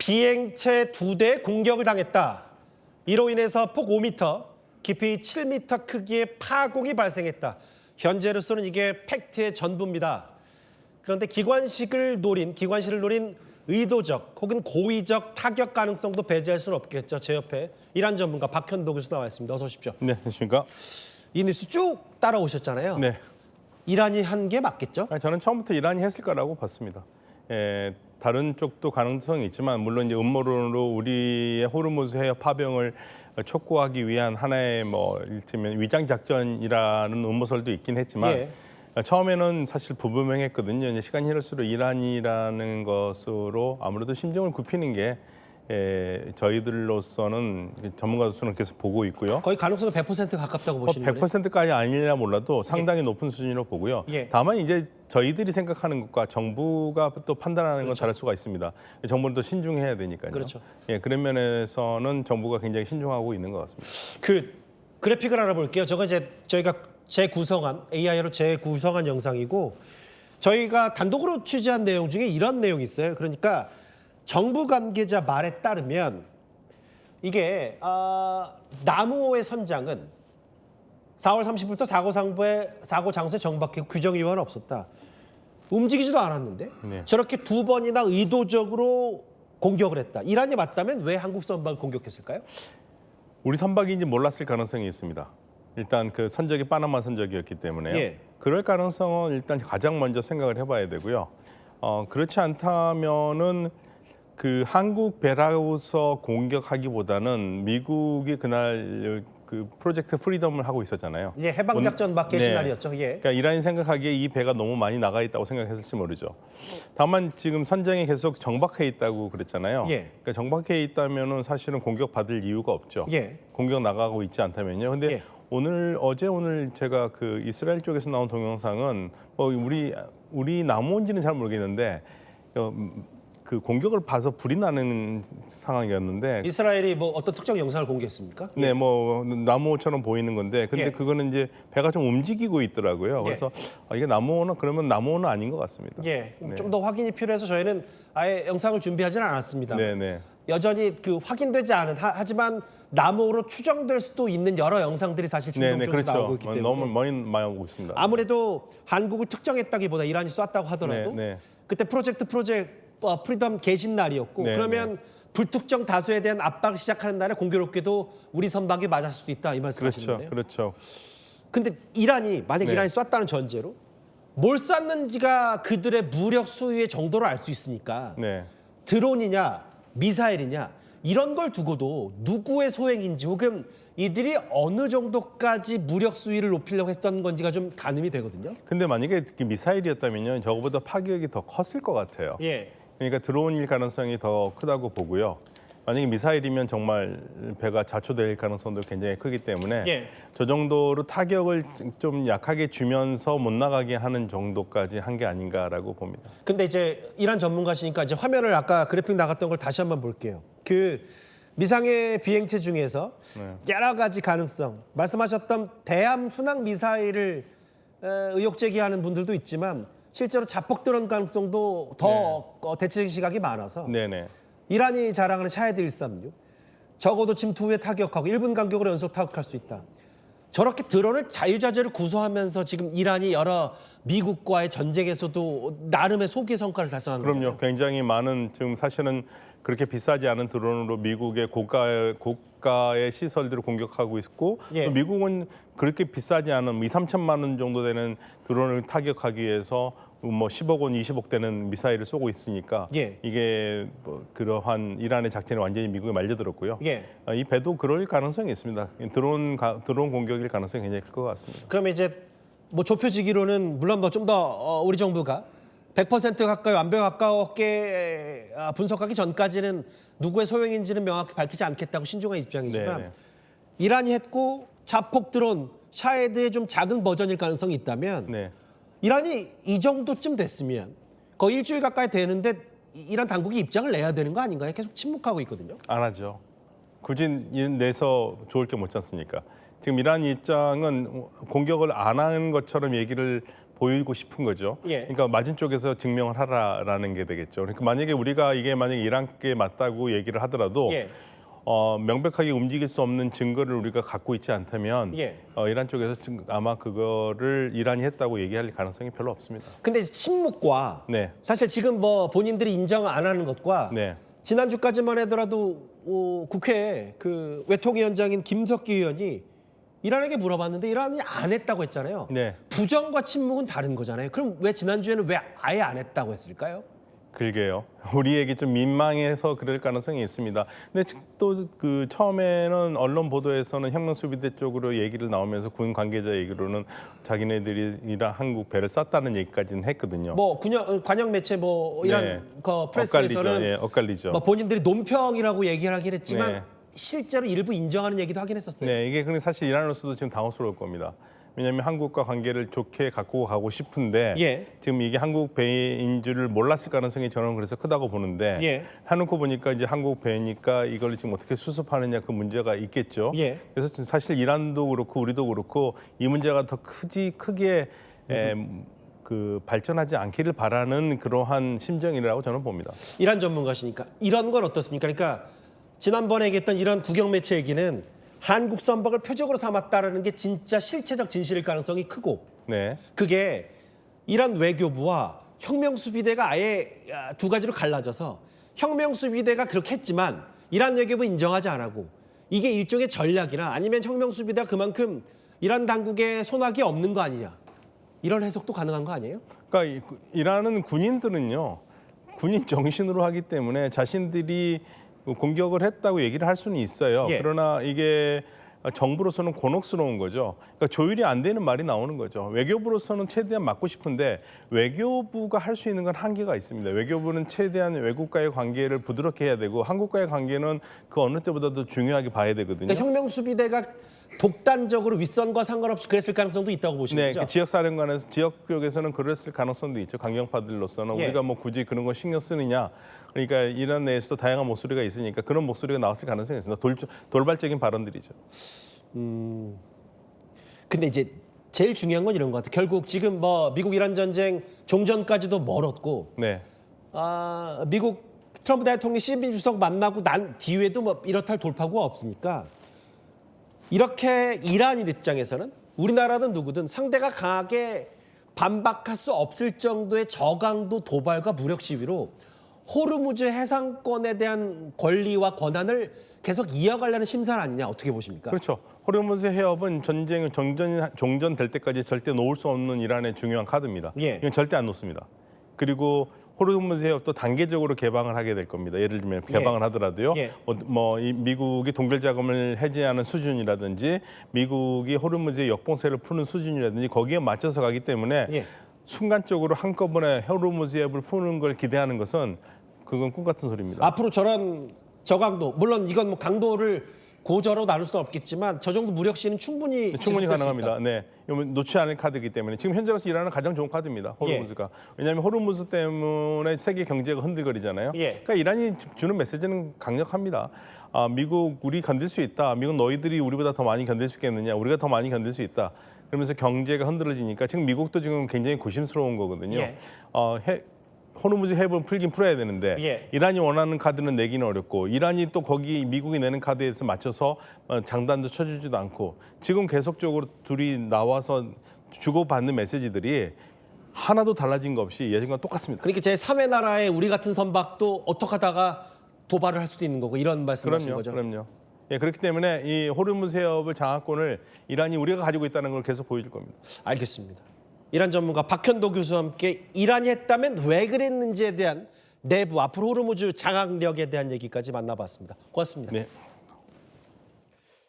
비행체 2대 공격을 당했다. 이로 인해서 폭 5m, 깊이 7m 크기의 파공이 발생했다. 현재로서는 이게 팩트의 전부입니다. 그런데 기관실을 노린 의도적 혹은 고의적 타격 가능성도 배제할 수는 없겠죠. 제 옆에 이란 전문가 박현도 교수 나와 있습니다. 어서 오십시오. 네, 안녕하십니까. 이 뉴스 쭉 따라오셨잖아요. 네. 이란이 한 게 맞겠죠? 저는 처음부터 이란이 했을 거라고 봤습니다. 다른 쪽도 가능성이 있지만 물론 이제 음모론으로 우리의 호르무즈 해협 파병을 촉구하기 위한 하나의 일테면 위장 작전이라는 음모설도 있긴 했지만 예. 처음에는 사실 불분명했거든요. 이제 시간이 흐를수록 이란이라는 것으로 아무래도 심정을 굽히는 게 저희들로서는 전문가로서는 계속 보고 있고요. 거의 가능성은 100% 가깝다고 보시는 거예요? 100%까지 아니라 몰라도 상당히 높은 수준으로 보고요. 예. 다만 이제 저희들이 생각하는 것과 정부가 또 판단하는 건 다를 수가 있습니다. 정부는 또 신중해야 되니까요. 그렇죠. 예, 그런 면에서는 정부가 굉장히 신중하고 있는 것 같습니다. 그 그래픽을 알아볼게요. 저거 이제 저희가 재구성한 AI로 재구성한 영상이고 저희가 단독으로 취재한 내용 중에 이런 내용이 있어요. 그러니까 정부 관계자 말에 따르면 이게 나무호의 선장은 4월 30일부터 사고 장소에 정박했고 규정 위반은 없었다. 움직이지도 않았는데 네. 저렇게 2번이나 의도적으로 공격을 했다. 이란이 맞다면 왜 한국 선박을 공격했을까요? 우리 선박인지 몰랐을 가능성이 있습니다. 일단 그 선적이 파나마 선적이었기 때문에요. 예. 그럴 가능성은 일단 가장 먼저 생각을 해봐야 되고요. 그렇지 않다면은 그 한국 배라우서 공격하기보다는 미국이 그날 그 프로젝트 프리덤을 하고 있었잖아요. 예, 해방작전 막 개시 날이었죠. 예. 그러니까 이란이 생각하기에 이 배가 너무 많이 나가 있다고 생각했을지 모르죠. 다만 지금 선장이 계속 정박해 있다고 그랬잖아요. 예. 그러니까 정박해 있다면은 사실은 공격 받을 이유가 없죠. 예. 공격 나가고 있지 않다면요. 근데 예. 오늘 제가 그 이스라엘 쪽에서 나온 동영상은 우리 나무인지는 잘 모르겠는데 그 공격을 봐서 불이 나는 상황이었는데 이스라엘이 뭐 어떤 특정 영상을 공개했습니까? 네, 나무호처럼 보이는 건데 근데 예. 그거는 이제 배가 좀 움직이고 있더라고요. 그래서 이게 나무호는 그러면 나무호는 아닌 것 같습니다. 예. 네. 좀 더 확인이 필요해서 저희는 아예 영상을 준비하지는 않았습니다. 네, 네. 여전히 그 확인되지 않은 하지만 나무로 추정될 수도 있는 여러 영상들이 사실 네, 중동 네, 쪽에서 그렇죠. 나오고 있기 때문에 너무 많이 오고 있습니다. 아무래도 한국을 특정했다기보다 이란이 쐈다고 하더라도 네, 네. 그때 프로젝트 프리덤 개신 날이었고 네, 그러면 불특정 다수에 대한 압박을 시작하는 날에 공교롭게도 우리 선박이 맞을 수도 있다 이 말씀하시는 그렇죠, 거네요. 그렇죠. 근데 이란이 만약 네. 이란이 쐈다는 전제로 뭘 쐈는지가 그들의 무력 수위의 정도를 알 수 있으니까 네. 드론이냐 미사일이냐 이런 걸 두고도 누구의 소행인지 혹은 이들이 어느 정도까지 무력 수위를 높이려고 했던 건지가 좀 가늠이 되거든요. 근데 만약에 미사일이었다면요, 저거보다 파격이 더 컸을 것 같아요. 예. 그러니까 드론일 가능성이 더 크다고 보고요. 만약에 미사일이면 정말 배가 자초될 가능성도 굉장히 크기 때문에 예. 저 정도로 타격을 좀 약하게 주면서 못 나가게 하는 정도까지 한 게 아닌가라고 봅니다. 근데 이제 이란 전문가시니까 이제 화면을 아까 그래픽 나갔던 걸 다시 한번 볼게요. 그 미상의 비행체 중에서 여러 가지 가능성, 말씀하셨던 대함 순항 미사일을 의혹 제기하는 분들도 있지만 실제로 자폭 드론 가능성도 더 대체 시각이 많아서 네네. 이란이 자랑하는 샤헤드 136 적어도 침투 후에 타격하고 1분 간격으로 연속 타격할 수 있다. 저렇게 드론을 자유자재로 구사하면서 지금 이란이 여러 미국과의 전쟁에서도 나름의 소기의 성과를 달성하는 거죠. 그럼요. 굉장히 많은 지금 사실은 그렇게 비싸지 않은 드론으로 미국의 고가의 시설들을 공격하고 있고 예. 또 미국은 그렇게 비싸지 않은 2, 3천만 원 정도 되는 드론을 타격하기 위해서 10억 원, 20억 되는 미사일을 쏘고 있으니까 예. 이게 그러한 이란의 작전이 완전히 미국에 말려들었고요. 예. 이 배도 그럴 가능성이 있습니다. 드론 공격일 가능성이 굉장히 클 것 같습니다. 그러면 이제 뭐 좁혀지기로는 물론 뭐 좀 더 우리 정부가 100% 가까이 완벽 가깝게 분석하기 전까지는 누구의 소행인지는 명확히 밝히지 않겠다고 신중한 입장이지만 네네. 이란이 했고 자폭 드론 샤헤드의 좀 작은 버전일 가능성이 있다면 네. 이란이 이 정도쯤 됐으면 거의 일주일 가까이 되는데 이란 당국이 입장을 내야 되는 거 아닌가요? 계속 침묵하고 있거든요. 안 하죠. 굳이 내서 좋을 게 못 않습니까? 지금 이란 입장은 공격을 안 하는 것처럼 얘기를 보이고 싶은 거죠. 예. 그러니까 맞은 쪽에서 증명을 하라라는 게 되겠죠. 그러니까 만약에 우리가 이게 만약에 이란께 맞다고 얘기를 하더라도 예. 명백하게 움직일 수 없는 증거를 우리가 갖고 있지 않다면 예. 이란 쪽에서 아마 그거를 이란이 했다고 얘기할 가능성이 별로 없습니다. 근데 침묵과 네. 사실 지금 뭐 본인들이 인정 안 하는 것과 네. 지난주까지만 하더라도 국회 그 외통위원장인 김석기 의원이 이란에게 물어봤는데 이란이 안 했다고 했잖아요. 네. 부정과 침묵은 다른 거잖아요. 그럼 왜 지난주에는 왜 아예 안 했다고 했을까요? 그러게요. 우리에게 좀 민망해서 그럴 가능성이 있습니다. 근데 또 그 처음에는 언론 보도에서는 혁명수비대 쪽으로 얘기를 나오면서 군 관계자 얘기로는 자기네들이 이란 한국 배를 쐈다는 얘기까지는 했거든요. 뭐 관영 매체 뭐 이란 네. 그 프레스에서는 엇갈리죠. 예, 엇갈리죠. 뭐 본인들이 논평이라고 얘기를 하긴 했지만 네. 실제로 일부 인정하는 얘기도 하긴 했었어요. 네, 이게 근데 사실 이란으로서도 지금 당황스러울 겁니다. 왜냐하면 한국과 관계를 좋게 갖고 가고 싶은데 예. 지금 이게 한국 배인 줄을 몰랐을 가능성이 저는 그래서 크다고 보는데 예. 해놓고 보니까 이제 한국 배니까 이걸 지금 어떻게 수습하느냐 그 문제가 있겠죠. 예. 그래서 지금 사실 이란도 그렇고 우리도 그렇고 이 문제가 더 크게 그 발전하지 않기를 바라는 그러한 심정이라고 저는 봅니다. 이란 전문가시니까 이런 건 어떻습니까? 그러니까 지난번에 얘기했던 이런 국영 매체 얘기는 한국 선박을 표적으로 삼았다라는 게 진짜 실체적 진실일 가능성이 크고 네. 그게 이란 외교부와 혁명수비대가 아예 두 가지로 갈라져서 혁명수비대가 그렇게 했지만 이란 외교부 인정하지 않고 이게 일종의 전략이나 아니면 혁명수비대가 그만큼 이란 당국의 손학이 없는 거 아니냐 이런 해석도 가능한 거 아니에요? 그러니까 이란은 군인들은요 군인 정신으로 하기 때문에 자신들이 공격을 했다고 얘기를 할 수는 있어요. 예. 그러나 이게 정부로서는 곤혹스러운 거죠. 그러니까 조율이 안 되는 말이 나오는 거죠. 외교부로서는 최대한 막고 싶은데 외교부가 할 수 있는 건 한계가 있습니다. 외교부는 최대한 외국과의 관계를 부드럽게 해야 되고 한국과의 관계는 그 어느 때보다도 중요하게 봐야 되거든요. 그러니까 혁명수비대가 독단적으로 윗선과 상관없이 그랬을 가능성도 있다고 보시는 네, 거죠? 그 지역사령관에서 지역 쪽에서는 그랬을 가능성도 있죠. 강경파들로서는 예. 우리가 뭐 굳이 그런 거 신경 쓰느냐. 그러니까 이란 내에서도 다양한 목소리가 있으니까 그런 목소리가 나왔을 가능성이 있습니다. 돌발적인 발언들이죠. 근데 이제 제일 중요한 건 이런 것 같아요. 결국 지금 뭐 미국 이란 전쟁 종전까지도 멀었고 네, 미국 트럼프 대통령이 시진핑 주석 만나고 난 뒤에도 뭐 이렇다 할 돌파구가 없으니까 이렇게 이란인 입장에서는 우리나라든 누구든 상대가 강하게 반박할 수 없을 정도의 저강도 도발과 무력 시위로 호르무즈 해상권에 대한 권리와 권한을 계속 이어가려는 심산 아니냐 어떻게 보십니까? 그렇죠. 호르무즈 해협은 전쟁을 종전될 때까지 절대 놓을 수 없는 이란의 중요한 카드입니다. 예. 이건 절대 안 놓습니다. 그리고 호르무즈 해협도 단계적으로 개방을 하게 될 겁니다. 예를 들면 개방을 하더라도요. 예. 이 미국이 동결 자금을 해제하는 수준이라든지 미국이 호르무즈의 역봉쇄를 푸는 수준이라든지 거기에 맞춰서 가기 때문에 예. 순간적으로 한꺼번에 호르무즈 해협을 푸는 걸 기대하는 것은 그건 꿈 같은 소리입니다. 앞으로 저런 저강도 물론 이건 뭐 강도를 고저로 나눌 수는 없겠지만 저 정도 무력 시위는 충분히 충분히 지속될 수 가능합니다. 있다. 네, 이건 놓지 않을 카드이기 때문에 지금 현재로서 이란은 가장 좋은 카드입니다. 호르무즈가. 왜냐하면 호르무즈 때문에 세계 경제가 흔들거리잖아요. 예. 그러니까 이란이 주는 메시지는 강력합니다. 미국 우리 견딜 수 있다. 미국 너희들이 우리보다 더 많이 견딜 수 있겠느냐. 우리가 더 많이 견딜 수 있다. 그러면서 경제가 흔들어지니까 지금 미국도 지금 굉장히 고심스러운 거거든요. 예. 호르무즈 해협은 풀긴 풀어야 되는데 예. 이란이 원하는 카드는 내기는 어렵고 이란이 또 거기 미국이 내는 카드에 서 맞춰서 장단도 쳐주지도 않고 지금 계속적으로 둘이 나와서 주고받는 메시지들이 하나도 달라진 거 없이 예전과 똑같습니다. 그러니까 제 3의 나라에 우리 같은 선박도 어떻게 하다가 도발을 할 수도 있는 거고 이런 말씀하시는 거죠. 그럼요. 예, 그렇기 때문에 이 호르무즈 해협을 장악권을 이란이 우리가 가지고 있다는 걸 계속 보여줄 겁니다. 알겠습니다. 이란 전문가 박현도 교수와 함께 이란이 했다면 왜 그랬는지에 대한 내부 앞으로 호르무즈 장악력에 대한 얘기까지 만나봤습니다. 고맙습니다. 네.